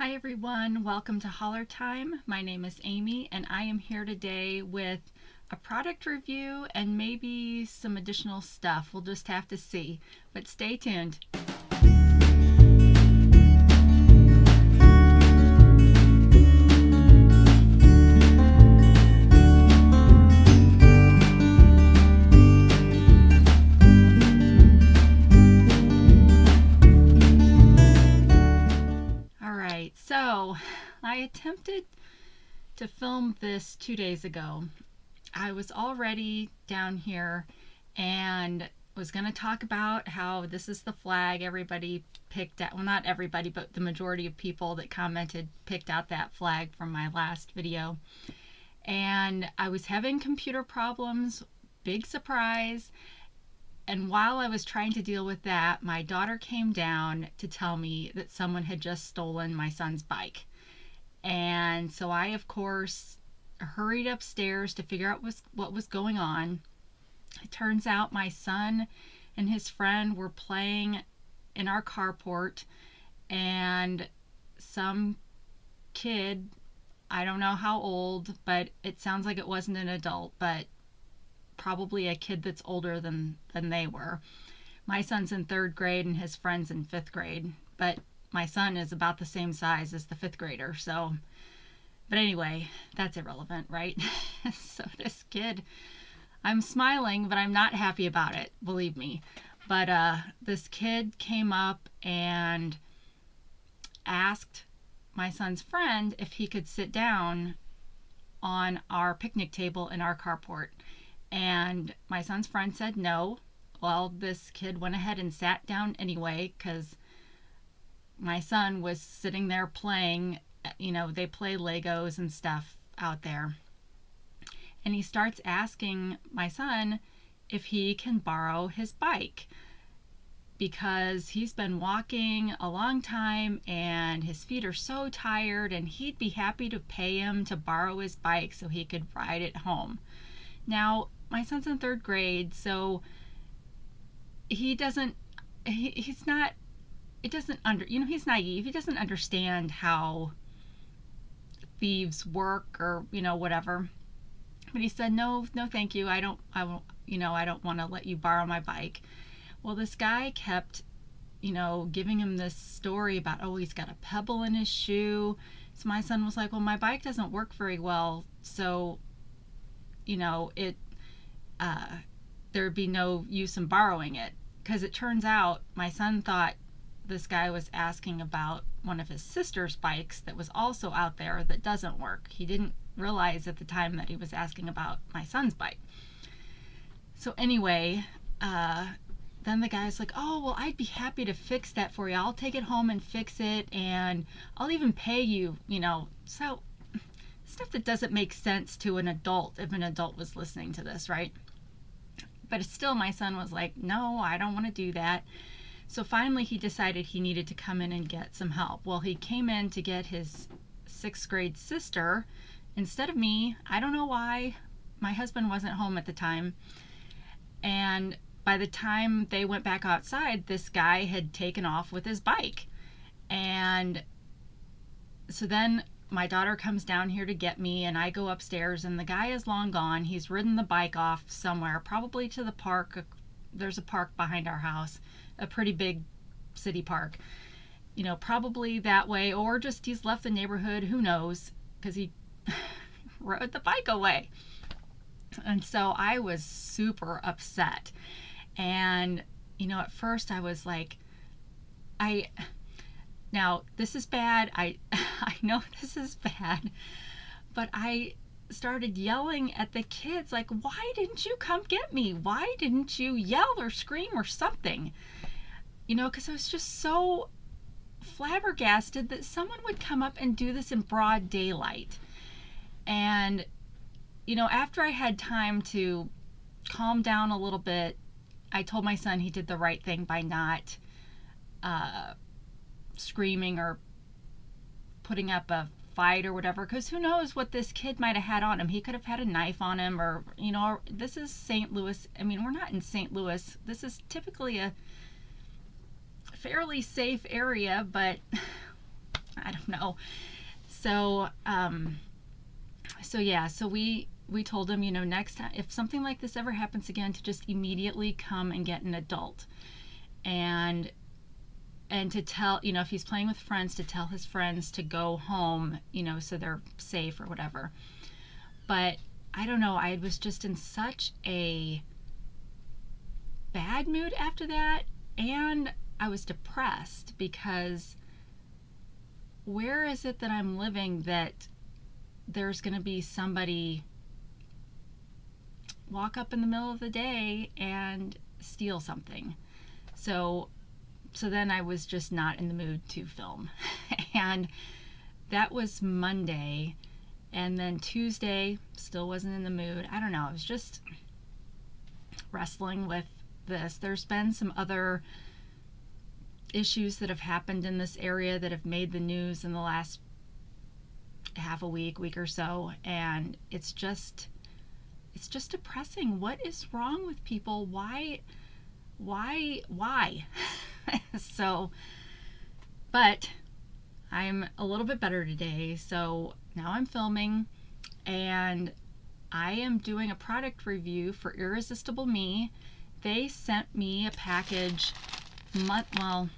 Hi everyone, welcome to HaulerTime. My name is Amy and I am here today with a product review and maybe some additional stuff. We'll just have to see, but stay tuned. So I attempted to film this 2 days ago. I was already down here and was going to talk about how this is the flag everybody picked out. Well, not everybody, but the majority of people that commented picked out that flag from my last video. And I was having computer problems, big surprise. And while I was trying to deal with that, my daughter came down to tell me that someone had just stolen my son's bike. And so I, of course, hurried upstairs to figure out what was going on. It turns out my son and his friend were playing in our carport, and some kid, I don't know how old, but it sounds like it wasn't an adult, but probably a kid that's older than they were. My son's in 3rd grade and his friend's in 5th grade, but my son is about the same size as the 5th grader, so, but anyway, that's irrelevant, right? So this kid, I'm smiling, but I'm not happy about it, believe me. But this kid came up and asked my son's friend if he could sit down on our picnic table in our carport. And my son's friend said no. Well, this kid went ahead and sat down anyway because my son was sitting there playing. You know, they play Legos and stuff out there. And he starts asking my son if he can borrow his bike because he's been walking a long time and his feet are so tired, and he'd be happy to pay him to borrow his bike so he could ride it home. Now, my son's in 3rd grade, so he's not, he's naive. He doesn't understand how thieves work or, whatever. But he said, no, thank you. I don't want to let you borrow my bike. Well, this guy kept, giving him this story about, oh, he's got a pebble in his shoe. So my son was like, well, my bike doesn't work very well, so there'd be no use in borrowing it, because it turns out my son thought this guy was asking about one of his sister's bikes that was also out there that doesn't work. He didn't realize at the time that he was asking about my son's bike. So anyway, then the guy's like, oh, well, I'd be happy to fix that for you. I'll take it home and fix it, and I'll even pay you, So stuff that doesn't make sense to an adult if an adult was listening to this, right? But still, my son was like, no, I don't want to do that. So finally he decided he needed to come in and get some help. Well, he came in to get his 6th grade sister instead of me. I don't know why. My husband wasn't home at the time. And by the time they went back outside, this guy had taken off with his bike. And so then my daughter comes down here to get me, and I go upstairs, and the guy is long gone. He's ridden the bike off somewhere, probably to the park. There's a park behind our house, a pretty big city park. Probably that way, or just he's left the neighborhood, who knows, because he rode the bike away. And so I was super upset. And, at first I was like, now, this is bad. I know this is bad, but I started yelling at the kids, like, why didn't you come get me? Why didn't you yell or scream or something? Because I was just so flabbergasted that someone would come up and do this in broad daylight. And, after I had time to calm down a little bit, I told my son he did the right thing by not screaming or putting up a fight or whatever, because who knows what this kid might have had on him. He could have had a knife on him, or this is St. Louis. I mean, we're not in St. Louis. This is typically a fairly safe area, but I don't don't know. So, so we told him, next time, if something like this ever happens again, to just immediately come and get an adult. And to tell, if he's playing with friends, to tell his friends to go home, so they're safe or whatever. But I don't know, I was just in such a bad mood after that, and I was depressed because where is it that I'm living that there's going to be somebody walk up in the middle of the day and steal something? So then I was just not in the mood to film. And that was Monday. And then Tuesday, still wasn't in the mood. I don't know. I was just wrestling with this. There's been some other issues that have happened in this area that have made the news in the last half a week or so. And it's just depressing. What is wrong with people? Why? So, but I'm a little bit better today, so now I'm filming, and I am doing a product review for Irresistible Me. They sent me a package, well,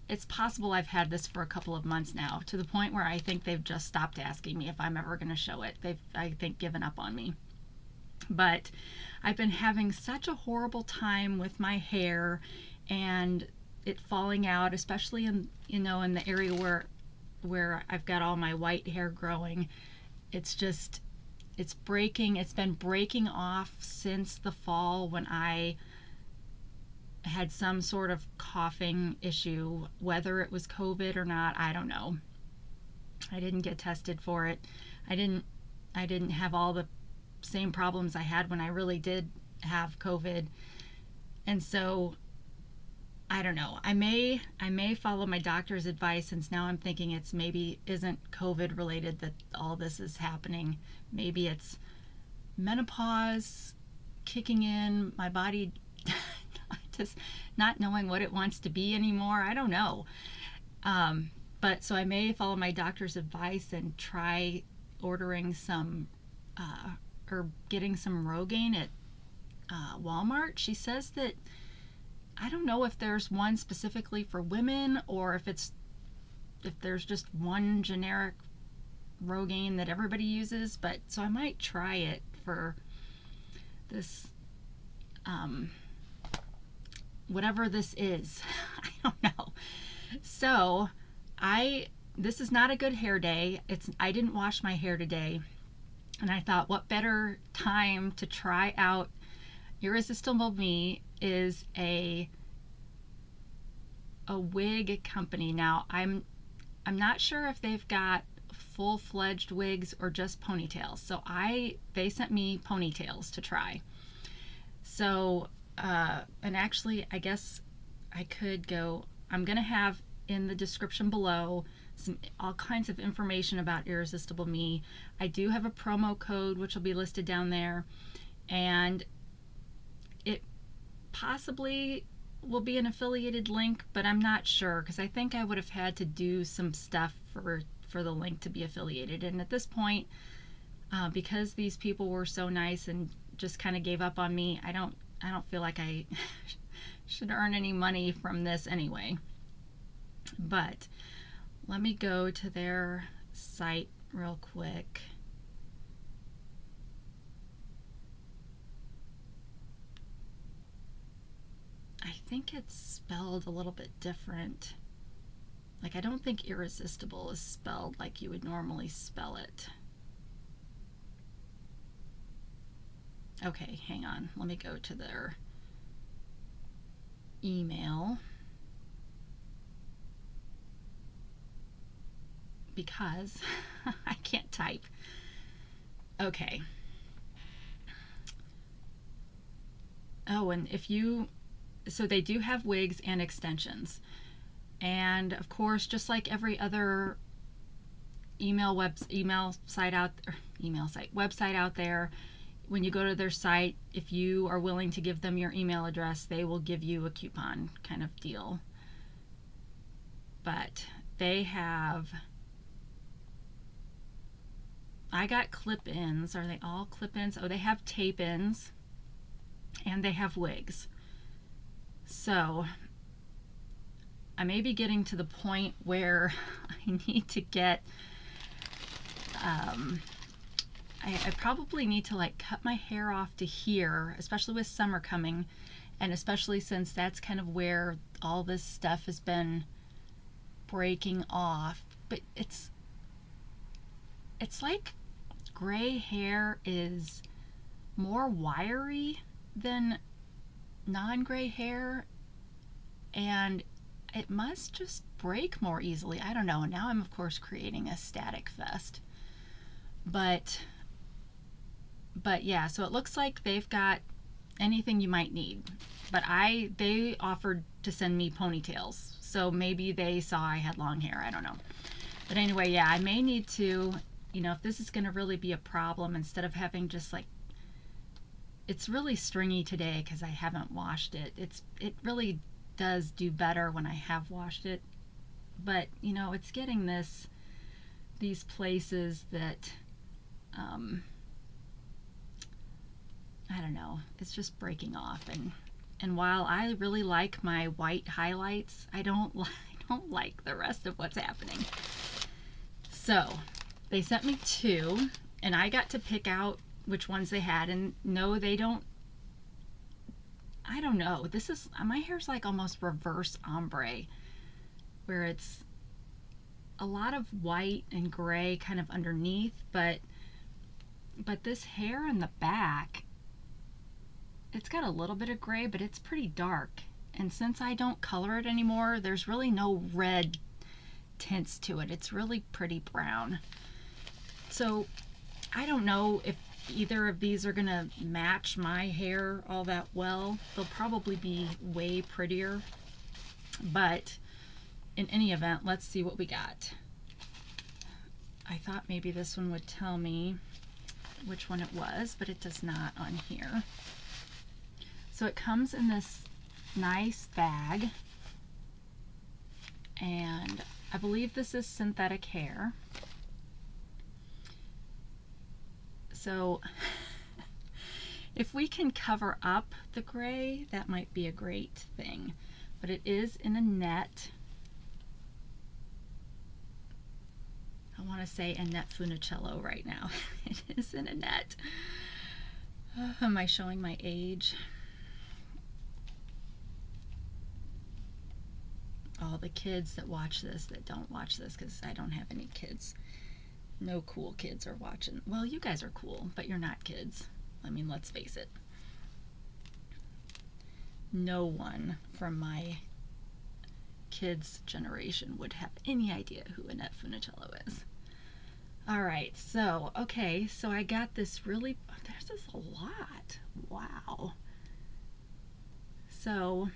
it's possible I've had this for a couple of months now, to the point where I think they've just stopped asking me if I'm ever going to show it. They've, I think, given up on me. But I've been having such a horrible time with my hair and it falling out, especially in in the area where I've got all my white hair growing. It's breaking. It's been breaking off since the fall, when I had some sort of coughing issue. Whether it was COVID or not, I don't know. I didn't get tested for it. I didn't have all the same problems I had when I really did have COVID. And so I don't know. I may follow my doctor's advice, since now I'm thinking it's maybe isn't COVID related that all this is happening. Maybe it's menopause kicking in, my body just not knowing what it wants to be anymore. I don't know. But so I may follow my doctor's advice and try ordering some or getting some Rogaine at Walmart. She says that, I don't know if there's one specifically for women, or if there's just one generic Rogaine that everybody uses. But so I might try it for this, whatever this is. I don't know. So this is not a good hair day. I didn't wash my hair today, and I thought, what better time to try out Irresistible Me is a wig company. Now I'm not sure if they've got full-fledged wigs or just ponytails. So they sent me ponytails to try. So and actually, I guess I could go. I'm gonna have in the description below all kinds of information about Irresistible Me. I do have a promo code which will be listed down there, and it possibly will be an affiliated link, but I'm not sure, because I think I would have had to do some stuff for the link to be affiliated. And at this point, because these people were so nice and just kind of gave up on me, I don't feel like I should earn any money from this anyway. But let me go to their site real quick. I think it's spelled a little bit different. Like, I don't think irresistible is spelled like you would normally spell it. Okay, hang on. Let me go to their email, because I can't type. Okay. Oh, and so they do have wigs and extensions. And of course, just like every other website out there, when you go to their site, if you are willing to give them your email address, they will give you a coupon kind of deal. but they have, I got clip-ins. Are they all clip-ins? Oh, they have tape-ins, and they have wigs. So I may be getting to the point where I need to get, I probably need to like cut my hair off to here, especially with summer coming, and especially since that's kind of where all this stuff has been breaking off. But it's like gray hair is more wiry than non-gray hair, and it must just break more easily. I don't know. Now I'm of course creating a static fest. But yeah, so it looks like they've got anything you might need. But they offered to send me ponytails. So maybe they saw I had long hair. I don't know. But anyway, yeah, I may need to, you know, if this is going to really be a problem, instead of having just like, it's really stringy today because I haven't washed it. It really does do better when I have washed it. But, you know, it's getting these places that, I don't know, it's just breaking off. And while I really like my white highlights, I don't like the rest of what's happening. So they sent me 2, and I got to pick out which ones they had. And no, they don't, I don't know, this is, my hair's like almost reverse ombre, where it's a lot of white and gray kind of underneath, but this hair in the back, it's got a little bit of gray, but it's pretty dark. And since I don't color it anymore, there's really no red tints to it. It's really pretty brown. So I don't know if either of these are gonna match my hair all that well. They'll probably be way prettier, but in any event, let's see what we got. I thought maybe this one would tell me which one it was, but it does not on here. So it comes in this nice bag, and I believe this is synthetic hair. So if we can cover up the gray, that might be a great thing. But it is in a net. I want to say a net funicello right now. It is in a net. Am I showing my age? All the kids that watch this that don't watch this, because I don't have any kids. No cool kids are watching. Well, you guys are cool, but you're not kids. I mean, let's face it. No one from my kids' generation would have any idea who Annette Funicello is. All right, so, okay, so I got this really, there's just a lot. Wow. So,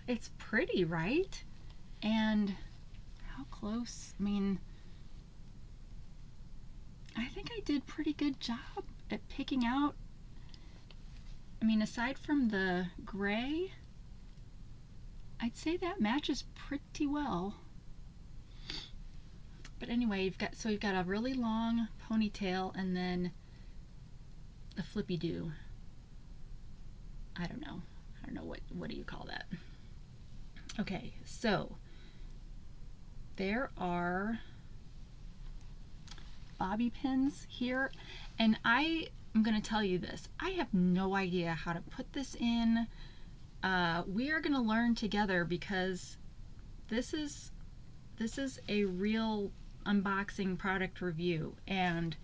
it's pretty, right? And how close? I mean, I think I did pretty good job at picking out. I mean, aside from the gray, I'd say that matches pretty well. But anyway, you've got a really long ponytail and then a flippy-do. I don't know what do you call that? Okay, so there are bobby pins here, and I am going to tell you this. I have no idea how to put this in. We are going to learn together, because this is a real unboxing product review, and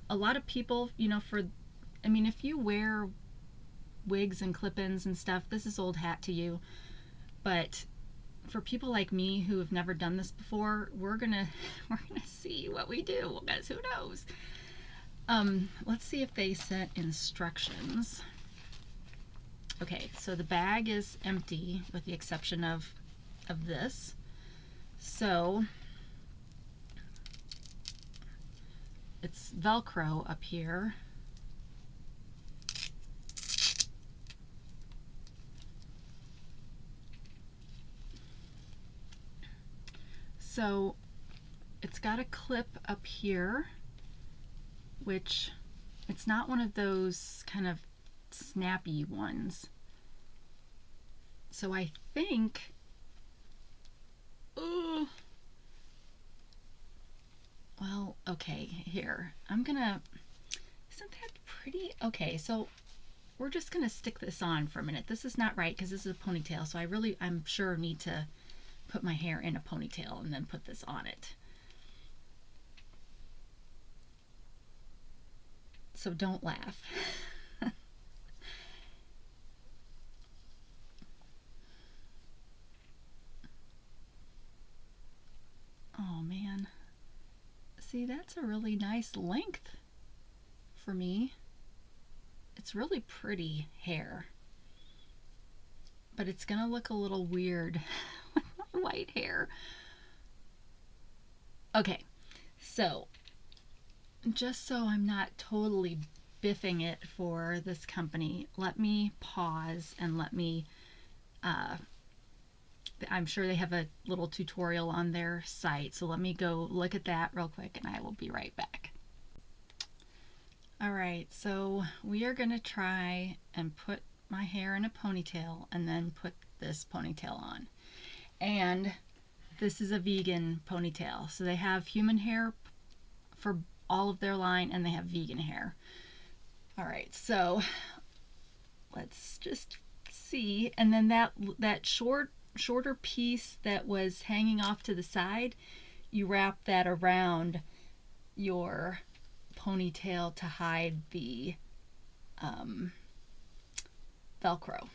a lot of people, you know, I mean, if you wear wigs and clip-ins and stuff, this is old hat to you. But for people like me who have never done this before, we're gonna see what we do, because who knows. Let's see if they sent instructions. Okay, so the bag is empty with the exception of this. So it's Velcro up here. So it's got a clip up here, which it's not one of those kind of snappy ones. So I think, well, okay, here, isn't that pretty? Okay, so we're just gonna stick this on for a minute. This is not right because this is a ponytail, so I'm sure need to put my hair in a ponytail and then put this on it. So don't laugh. Oh man. See, that's a really nice length for me. It's really pretty hair. But it's gonna look a little weird with my white hair. Okay, so just so I'm not totally biffing it for this company, let me pause and let me, I'm sure they have a little tutorial on their site, so let me go look at that real quick and I will be right back. Alright, so we are going to try and put my hair in a ponytail and then put this ponytail on. And this is a vegan ponytail, so they have human hair for all of their line and they have vegan hair. Alright, so let's just see. And then that shorter piece that was hanging off to the side, you wrap that around your ponytail to hide the Velcro.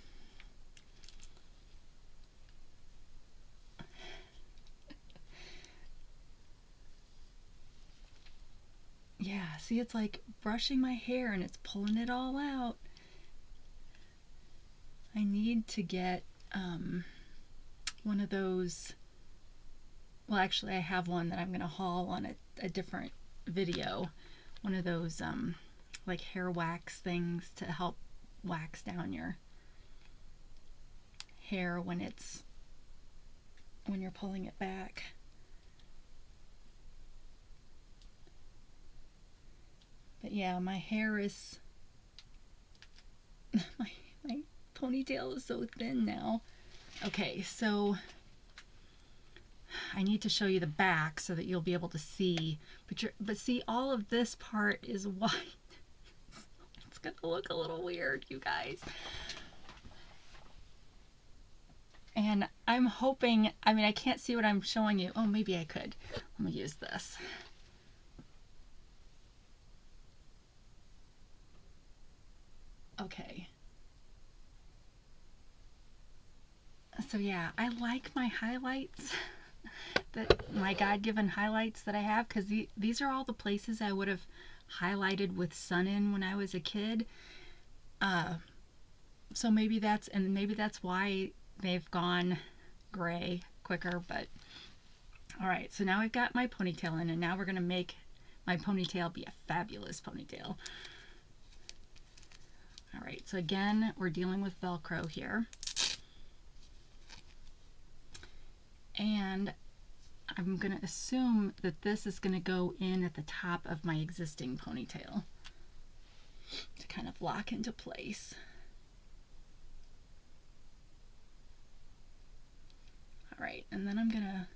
Yeah, see, it's like brushing my hair and it's pulling it all out. I need to get one of those. Well, actually, I have one that I'm going to haul on a different video. One of those like hair wax things to help wax down your hair when you're pulling it back. But yeah, my hair is my ponytail is so thin now. Okay, so I need to show you the back so that you'll be able to see. But see, all of this part is white. It's gonna look a little weird, you guys. And I'm hoping, I mean, I can't see what I'm showing you. Oh, maybe I could. Let me use this. Okay. So yeah, I like my highlights, my God-given highlights that I have, because these are all the places I would have highlighted with sun in when I was a kid. So maybe that's why they've gone gray quicker. But all right, so now I've got my ponytail in, and now we're gonna make my ponytail be a fabulous ponytail. All right, so again, we're dealing with Velcro here. And I'm going to assume that this is going to go in at the top of my existing ponytail to kind of lock into place. All right, and then I'm going to,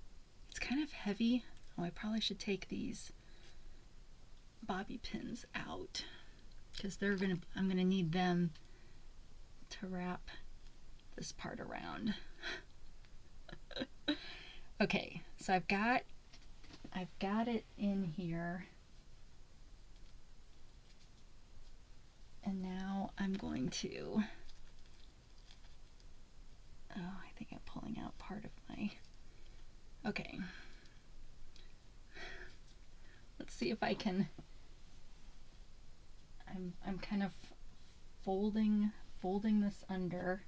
it's kind of heavy. Oh, I probably should take these bobby pins out because I'm going to need them to wrap this part around. Okay, so I've got it in here, and now I'm going to, oh, I think I'm pulling out part of my, okay, let's see if I can, I'm kind of folding this under.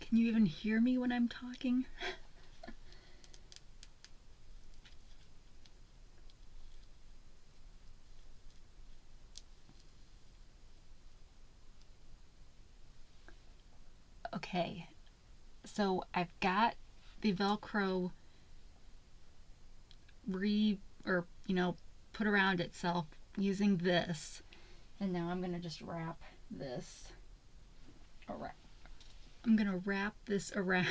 Can you even hear me when I'm talking? Okay, so I've got the Velcro put around itself using this. And now I'm going to just wrap this around. I'm going to wrap this around.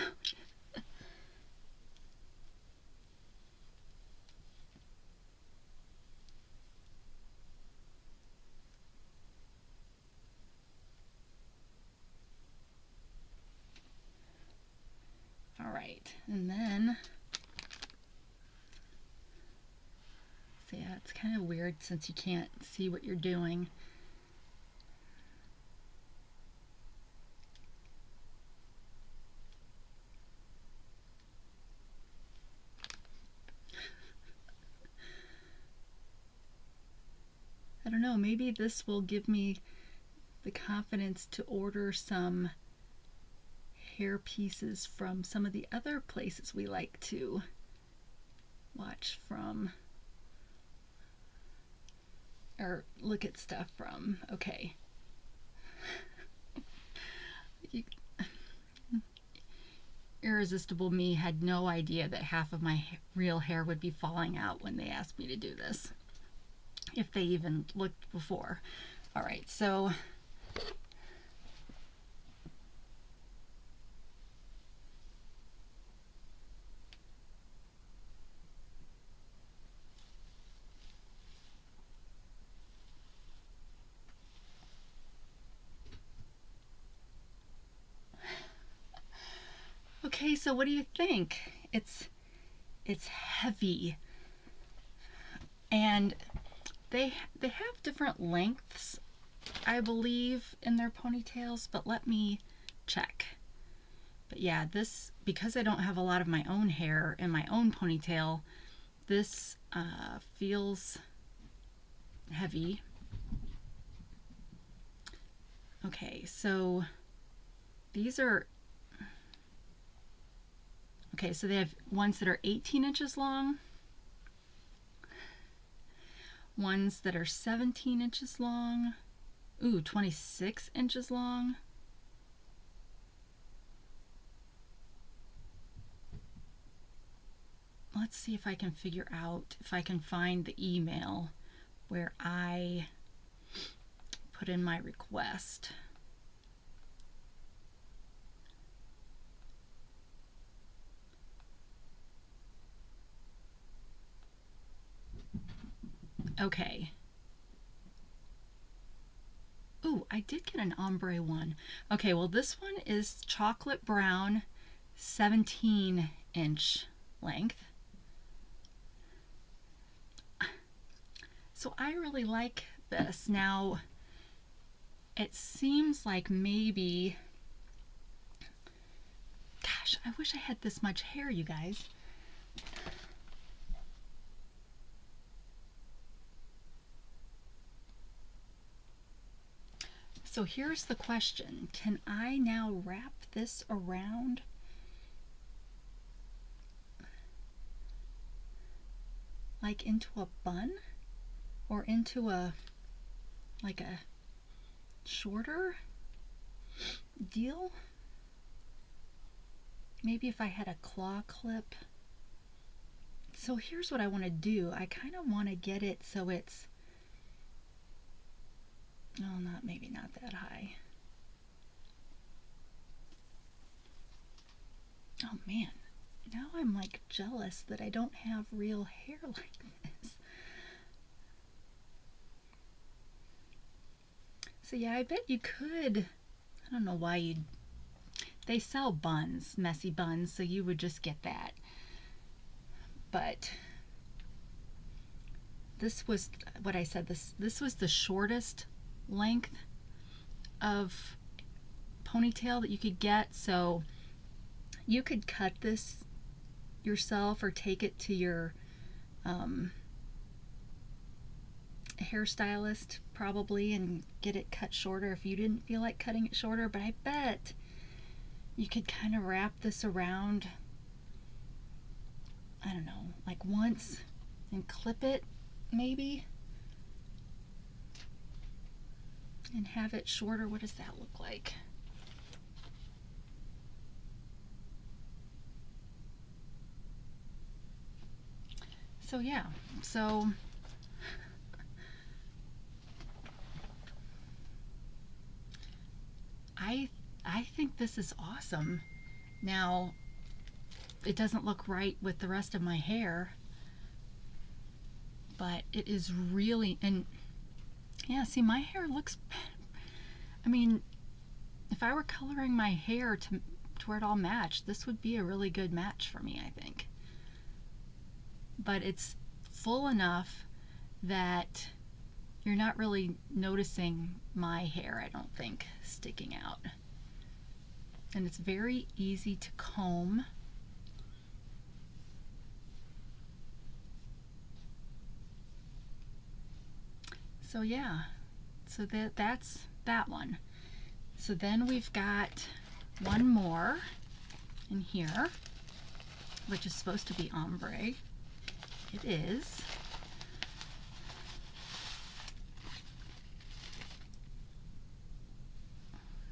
All right, and then, so yeah, it's kind of weird since you can't see what you're doing. I don't know, maybe this will give me the confidence to order some hair pieces from some of the other places we like to watch from or look at stuff from. Okay. Irresistible Me had no idea that half of my real hair would be falling out when they asked me to do this, if they even looked before. All right, so okay, so what do you think? It's heavy, and they have different lengths, I believe, in their ponytails, but let me check. But yeah, this, because I don't have a lot of my own hair in my own ponytail, this feels heavy. Okay, so these are, okay, so they have ones that are 18 inches long, ones that are 17 inches long, ooh, 26 inches long. Let's see if I can figure out, if I can find the email where I put in my request. Okay. Ooh, I did get an ombre one. Okay, well this one is chocolate brown, 17-inch length. So I really like this. Now, it seems like maybe, gosh, I wish I had this much hair, you guys. So here's the question. Can I now wrap this around? Like into a bun? Or into a, like a shorter deal? Maybe if I had a claw clip. So here's what I want to do. I kind of want to get it so it's, oh, maybe not that high. Oh man, now I'm like jealous that I don't have real hair like this. So yeah, I bet you could, I don't know why you'd, they sell buns, messy buns, so you would just get that. But this was what I said, this was the shortest length of ponytail that you could get, so you could cut this yourself or take it to your hairstylist probably and get it cut shorter if you didn't feel like cutting it shorter. But I bet you could kind of wrap this around, I don't know, like once and clip it maybe and have it shorter. What does that look like? So yeah, so I think this is awesome. Now, it doesn't look right with the rest of my hair, but it is really, and yeah, see, my hair looks, I mean, if I were coloring my hair to where it all matched, this would be a really good match for me, I think. But it's full enough that you're not really noticing my hair, I don't think, sticking out. And it's very easy to comb. So yeah, so that's that one. So then we've got one more in here, which is supposed to be ombre. It is.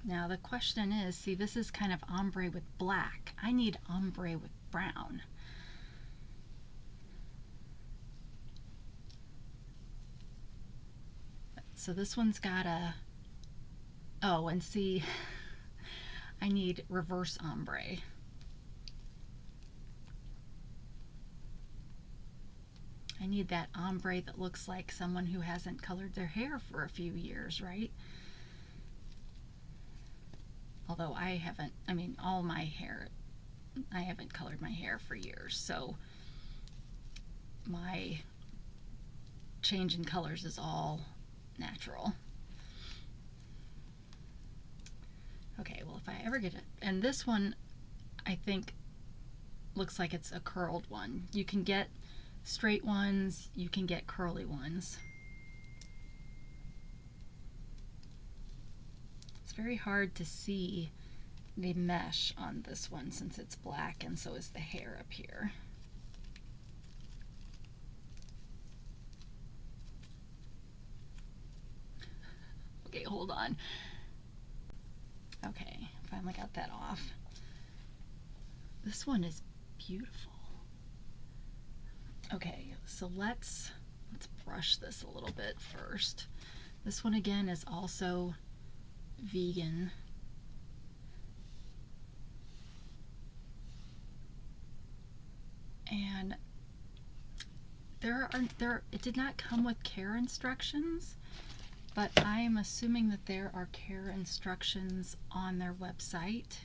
Now the question is, see, this is kind of ombre with black. I need ombre with brown. So this one's got a, oh, and see, I need reverse ombre. I need that ombre that looks like someone who hasn't colored their hair for a few years, right? Although I haven't, I mean, all my hair, I haven't colored my hair for years, so my change in colors is all natural. Okay, well, if I ever get it, and this one I think looks like it's a curled one. You can get straight ones, you can get curly ones. It's very hard to see the mesh on this one since it's black, and so is the hair up here. Okay, hold on. Okay, finally got that off. This one is beautiful. Okay, so let's brush this a little bit first. This one again is also vegan. And it did not come with care instructions, but I am assuming that there are care instructions on their website.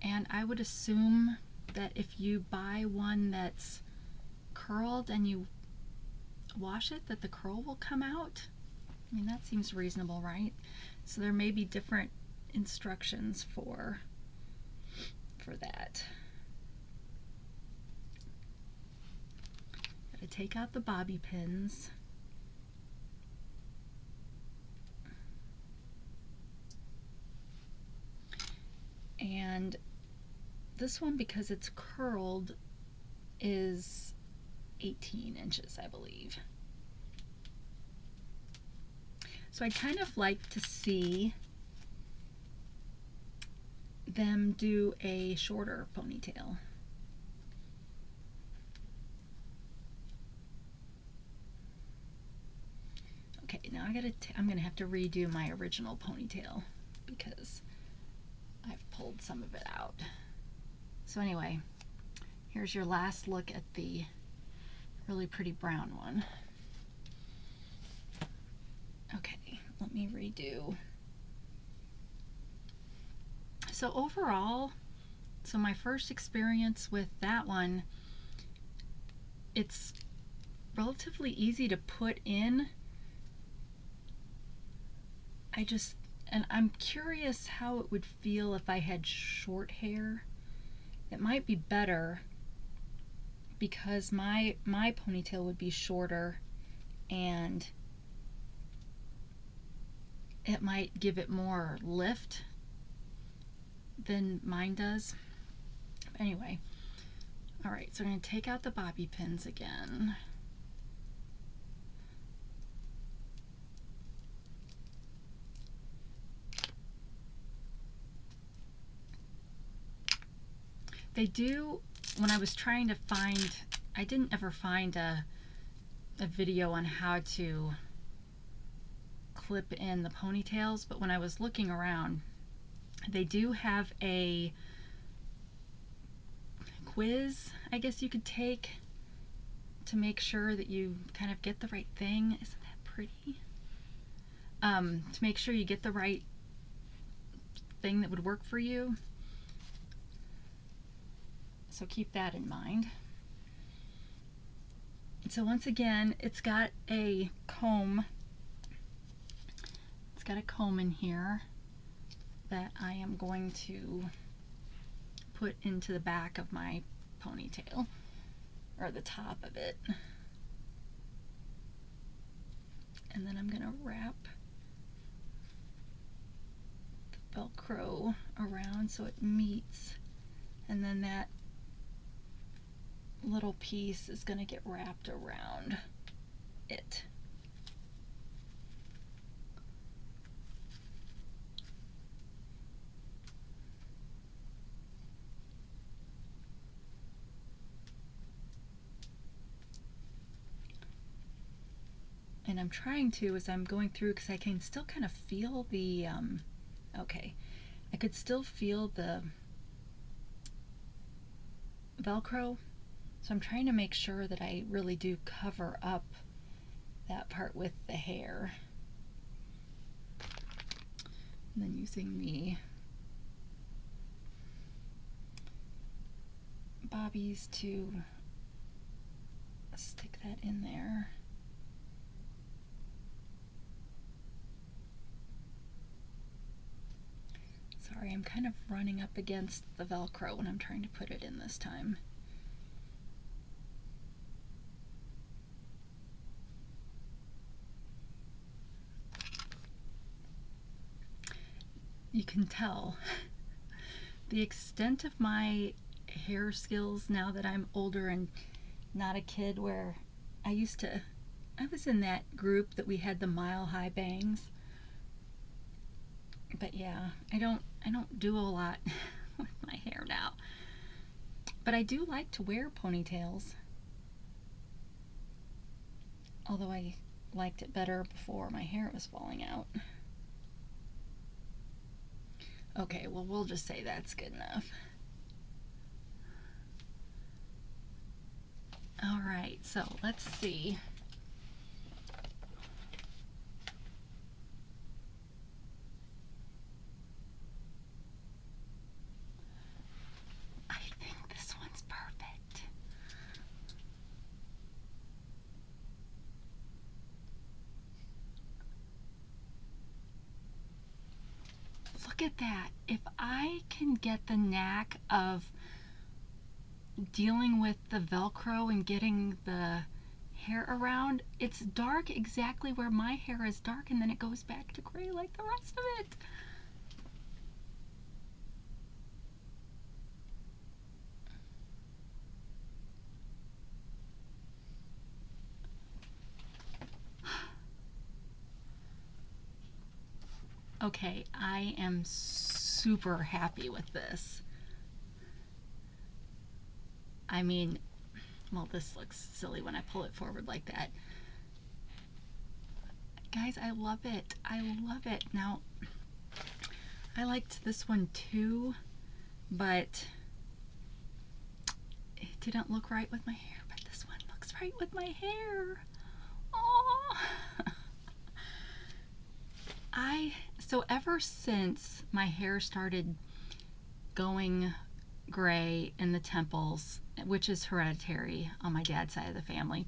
And I would assume that if you buy one that's curled and you wash it, that the curl will come out. I mean, that seems reasonable, right? So there may be different instructions for that. Gotta take out the bobby pins. And this one, because it's curled, is 18 inches, I believe. So I'd kind of like to see them do a shorter ponytail. Okay, now I'm gonna have to redo my original ponytail because I've pulled some of it out. So anyway, here's your last look at the really pretty brown one. Okay, let me redo. So overall, so my first experience with that one, it's relatively easy to put in. And I'm curious how it would feel if I had short hair. It might be better because my ponytail would be shorter and it might give it more lift than mine does. Anyway, all right, so I'm going to take out the bobby pins again. They do when I was trying to find, I didn't ever find a video on how to clip in the ponytails, but when I was looking around, they do have a quiz, I guess you could take to make sure that you kind of get the right thing. Isn't that pretty? To make sure you get the right thing that would work for you. So keep that in mind. So once again, it's got a comb. It's got a comb in here that I am going to put into the back of my ponytail, or the top of it. And then I'm going to wrap the Velcro around so it meets, and then that little piece is going to get wrapped around it. And I'm trying to, as I'm going through, because I can still kind of feel the, okay, I could still feel the Velcro, so I'm trying to make sure that I really do cover up that part with the hair. And then using the bobbies to stick that in there. Sorry, I'm kind of running up against the Velcro when I'm trying to put it in this time. You can tell the extent of my hair skills now that I'm older and not a kid, where I was in that group that we had the mile-high bangs. But yeah, I don't do a lot with my hair now. But I do like to wear ponytails. Although I liked it better before my hair was falling out. Okay, well, we'll just say that's good enough. All right, so let's see. I think this one's perfect. Look at that. If I can get the knack of dealing with the Velcro and getting the hair around, it's dark exactly where my hair is dark, and then it goes back to gray like the rest of it. Okay, I am super happy with this. I mean, well, this looks silly when I pull it forward like that. Guys, I love it. I love it. Now, I liked this one too, but it didn't look right with my hair, but this one looks right with my hair. Oh. So ever since my hair started going gray in the temples, which is hereditary on my dad's side of the family,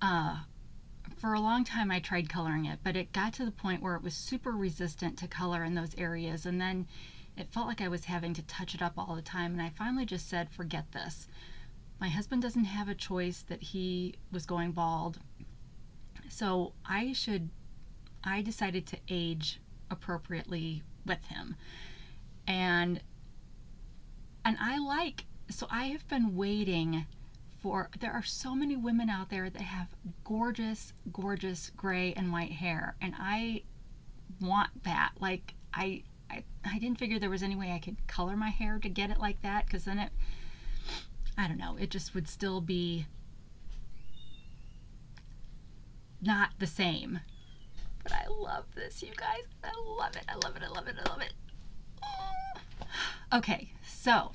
for a long time I tried coloring it, but it got to the point where it was super resistant to color in those areas, and then it felt like I was having to touch it up all the time, and I finally just said, forget this. My husband doesn't have a choice that he was going bald, so I decided to age appropriately with him. And so I have been waiting for, there are so many women out there that have gorgeous, gorgeous gray and white hair, and I want that. Like, I didn't figure there was any way I could color my hair to get it like that, because then I don't know, it just would still be not the same. But I love this, you guys. I love it. I love it. I love it. I love it. Oh. Okay, so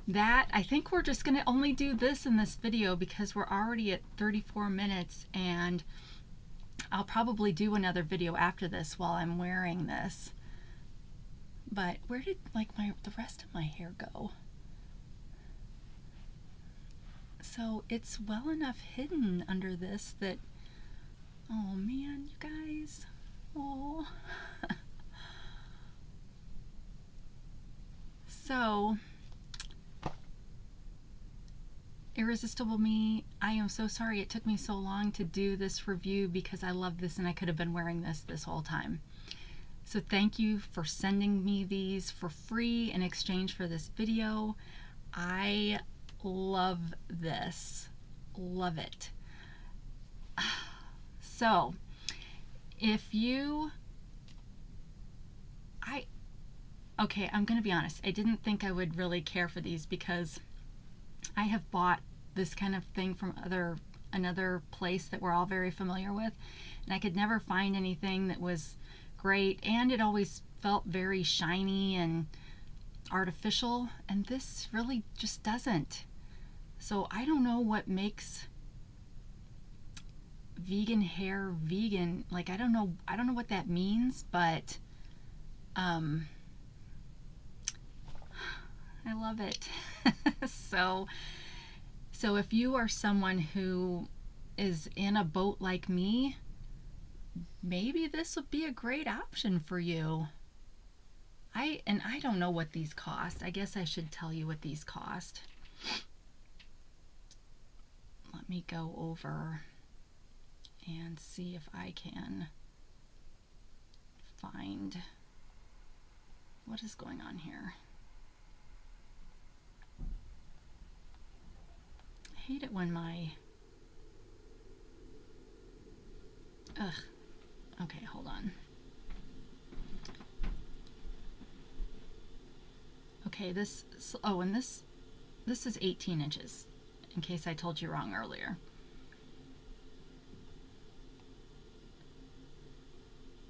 that, I think we're just going to only do this in this video because we're already at 34 minutes, and I'll probably do another video after this while I'm wearing this. But where did the rest of my hair go? So it's well enough hidden under this that, oh man, you guys. Oh. So, Irresistible Me, I am so sorry it took me so long to do this review because I love this and I could have been wearing this whole time. So thank you for sending me these for free in exchange for this video. I love this. Love it. So, if you, okay, I'm going to be honest. I didn't think I would really care for these because I have bought this kind of thing from another place that we're all very familiar with, and I could never find anything that was great, and it always felt very shiny and artificial, and this really just doesn't. So I don't know what makes vegan hair vegan. Like, I don't know what that means, but I love it. So if you are someone who is in a boat like me, maybe this would be a great option for you. I don't know what these cost. I guess I should tell you what these cost. Let me go over and see if I can find what is going on here. I hate it when my... Ugh. Okay, hold on. Okay, and this is 18 inches, in case I told you wrong earlier.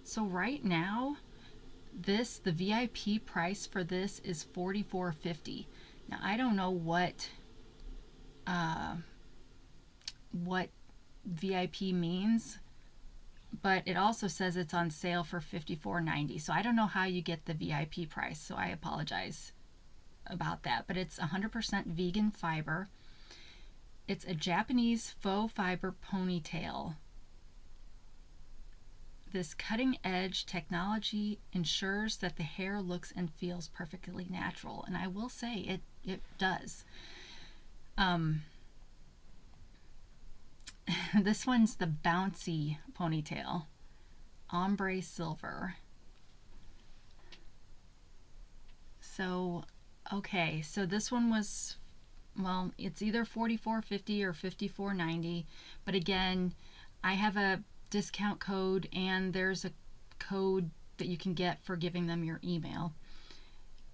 So right now, the VIP price for this is $44.50. Now I don't know what VIP means, but it also says it's on sale for $54.90. So I don't know how you get the VIP price, so I apologize about that. But it's 100% vegan fiber. It's a Japanese faux fiber ponytail. This cutting-edge technology ensures that the hair looks and feels perfectly natural, and I will say it does. This one's the bouncy ponytail, ombre silver. So, okay, so this one was, well, it's either $44.50 or $54.90, but again, I have a discount code, and there's a code that you can get for giving them your email.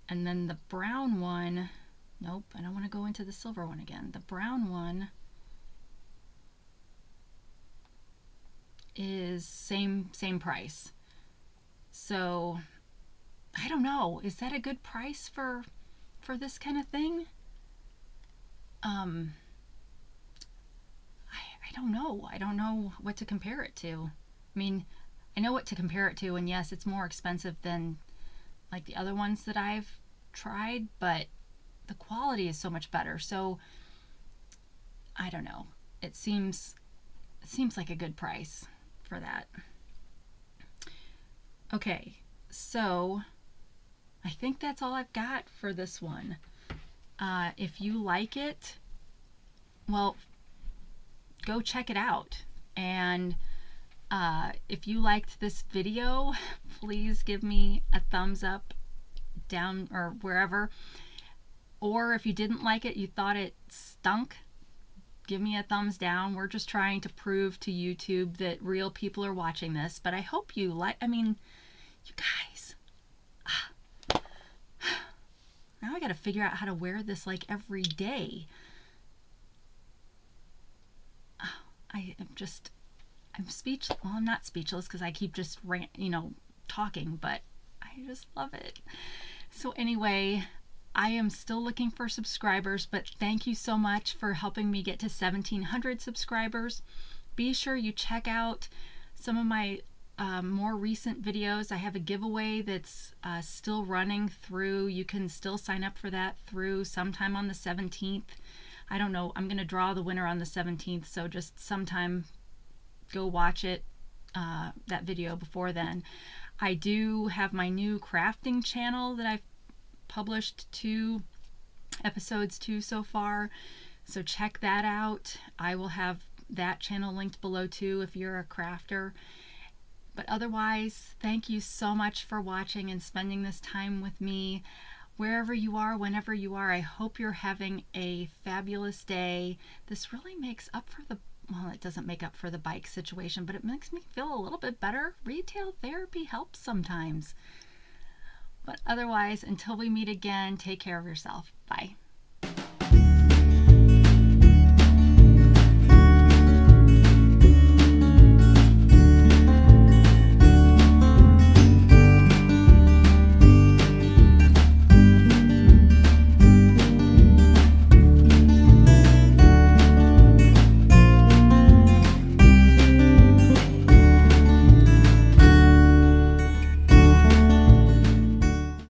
And then the brown one, nope, I don't want to go into the silver one again. The brown one is same price. So I don't know, is that a good price for this kind of thing? I don't know. I don't know what to compare it to. I mean, I know what to compare it to, and yes, it's more expensive than like the other ones that I've tried, but the quality is so much better. So I don't know. It seems like a good price for that. Okay, so I think that's all I've got for this one. If you like it, well, go check it out. And if you liked this video, please give me a thumbs up down or wherever. Or if you didn't like it, you thought it stunk, give me a thumbs down. We're just trying to prove to YouTube that real people are watching this. But I hope you like, I mean, you guys, now I got to figure out how to wear this like every day. Oh, I'm speechless. Well, I'm not speechless because I keep just talking, but I just love it. So anyway, I am still looking for subscribers, but thank you so much for helping me get to 1,700 subscribers. Be sure you check out some of my more recent videos. I have a giveaway that's still running through. You can still sign up for that through sometime on the 17th. I don't know. I'm going to draw the winner on the 17th, so just sometime go watch it, that video before then. I do have my new crafting channel that I've published 2 episodes to so far, so check that out. I will have that channel linked below too if you're a crafter. But otherwise, thank you so much for watching and spending this time with me. Wherever you are, whenever you are, I hope you're having a fabulous day. This really makes up for well, it doesn't make up for the bike situation, but it makes me feel a little bit better. Retail therapy helps sometimes. But otherwise, until we meet again, take care of yourself. Bye.